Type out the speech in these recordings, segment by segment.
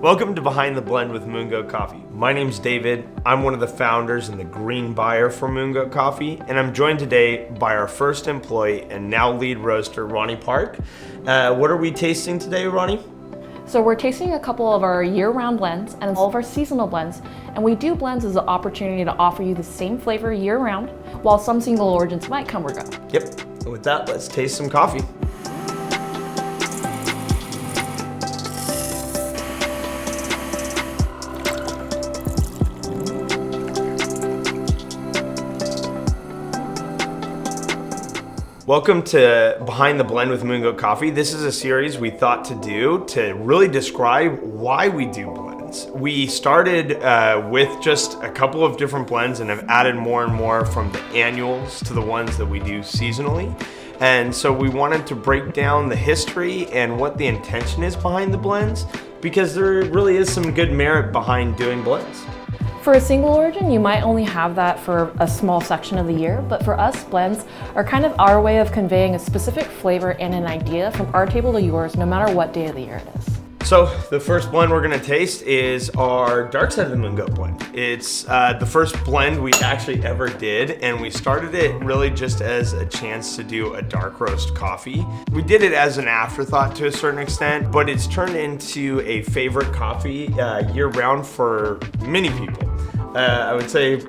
Welcome to Behind the Blend with Moongoat Coffee. My name's David. I'm one of the founders and the green buyer for Moongoat Coffee, and I'm joined today by our first employee and now lead roaster, Ronnie Park. What are we tasting today, Ronnie? So we're tasting a couple of our year-round blends and all of our seasonal blends, and we do blends as an opportunity to offer you the same flavor year-round, while some single origins might come or go. Yep. And with that, let's taste some coffee. Welcome to Behind the Blend with Moongoat Coffee. This is a series we thought to do to really describe why we do blends. We started with just a couple of different blends and have added more and more from the annuals to the ones that we do seasonally. And so we wanted to break down the history and what the intention is behind the blends, because there really is some good merit behind doing blends. For a single origin, you might only have that for a small section of the year, but for us, blends are kind of our way of conveying a specific flavor and an idea from our table to yours, no matter what day of the year it is. So the first blend we're gonna taste is our Dark Side of the Moongoat blend. It's the first blend we actually ever did, and we started it really just as a chance to do a dark roast coffee. We did it as an afterthought to a certain extent, but it's turned into a favorite coffee year-round for many people. I would say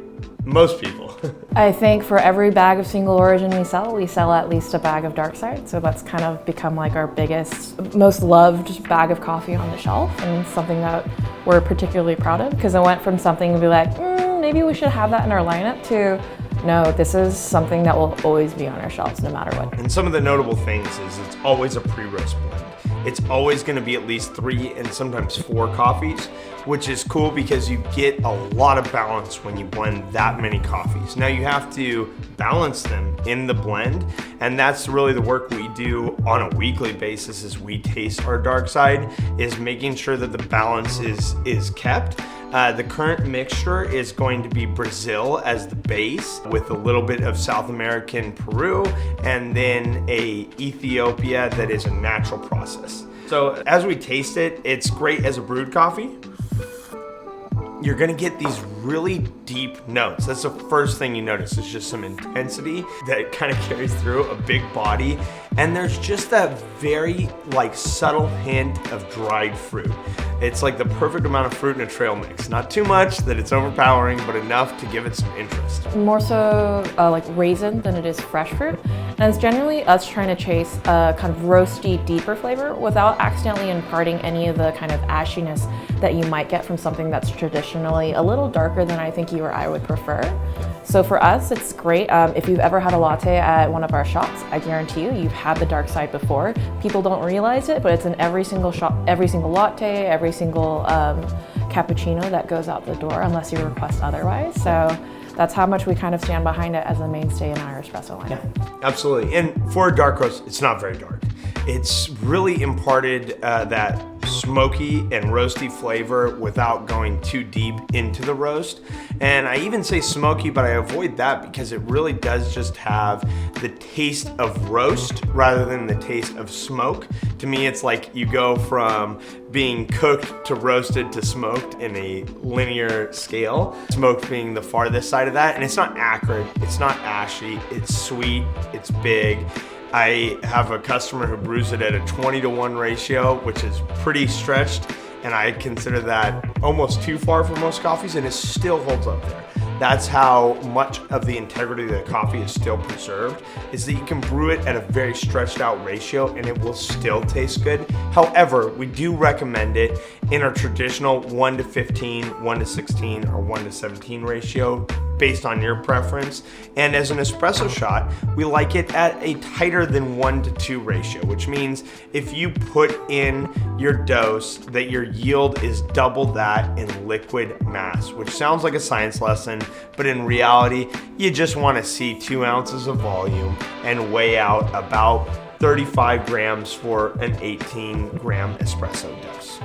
most people. I think for every bag of single origin we sell at least a bag of Dark Side. So that's kind of become like our biggest, most loved bag of coffee on the shelf, and something that we're particularly proud of, because it went from something to be like, maybe we should have that in our lineup, to no, this is something that will always be on our shelves no matter what. And some of the notable things is it's always a pre-roast blend. It's always going to be at least 3 and sometimes 4 coffees, which is cool because you get a lot of balance when you blend that many coffees. Now you have to balance them in the blend, and that's really the work we do on a weekly basis as we taste our Dark Side, is making sure that the balance is kept. The current mixture is going to be Brazil as the base, with a little bit of South American Peru, and then a Ethiopia that is a natural process. So as we taste it, it's great as a brewed coffee. You're gonna get these really deep notes. That's the first thing you notice, is just some intensity that kind of carries through, a big body. And there's just that very subtle hint of dried fruit. It's like the perfect amount of fruit in a trail mix. Not too much that it's overpowering, but enough to give it some interest. More so like raisin than it is fresh fruit. And it's generally us trying to chase a kind of roasty, deeper flavor without accidentally imparting any of the kind of ashiness that you might get from something that's traditionally a little darker than I think you or I would prefer. So for us, it's great. If you've ever had a latte at one of our shops, I guarantee you've had the Dark Side before. People don't realize it, but it's in every single shop, every single latte, every single cappuccino that goes out the door, unless you request otherwise. So that's how much we kind of stand behind it as a mainstay in our espresso line. Yeah, absolutely. And for a dark roast, it's not very dark. It's really imparted that smoky and roasty flavor without going too deep into the roast. And I even say smoky, but I avoid that because it really does just have the taste of roast rather than the taste of smoke. To me, it's like you go from being cooked to roasted to smoked in a linear scale. Smoked being the farthest side of that. And it's not acrid, it's not ashy, it's sweet, it's big. I have a customer who brews it at a 20-to-1 ratio, which is pretty stretched, and I consider that almost too far for most coffees, and it still holds up there. That's how much of the integrity of the coffee is still preserved, is that you can brew it at a very stretched out ratio and it will still taste good. However, we do recommend it in our traditional 1-to-15, 1-to-16, or 1-to-17 ratio, based on your preference. And as an espresso shot, we like it at a tighter than 1-to-2 ratio, which means if you put in your dose, that your yield is double that in liquid mass, which sounds like a science lesson, but in reality, you just want to see 2 ounces of volume and weigh out about 35 grams for an 18-gram espresso dose.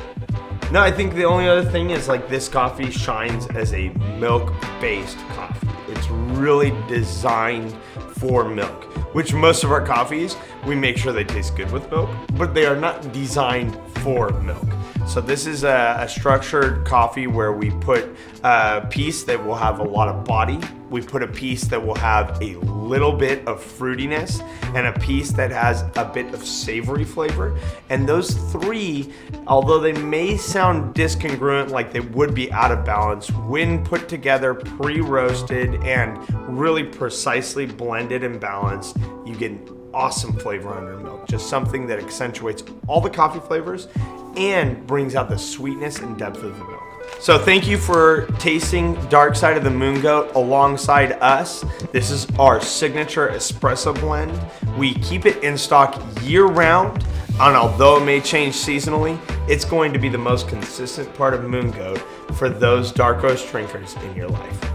No, I think the only other thing is this coffee shines as a milk-based coffee. It's really designed for milk, which most of our coffees, we make sure they taste good with milk, but they are not designed for milk. So this is a structured coffee where we put a piece that will have a lot of body. We put a piece that will have a little bit of fruitiness and a piece that has a bit of savory flavor. And those three, although they may sound discongruent, like they would be out of balance, when put together, pre-roasted and really precisely blended and balanced, you get awesome flavor under milk. Just something that accentuates all the coffee flavors and brings out the sweetness and depth of the milk. So thank you for tasting Dark Side of the Moongoat alongside us. This is our signature espresso blend. We keep it in stock year round, and although it may change seasonally, it's going to be the most consistent part of Moongoat for those dark roast drinkers in your life.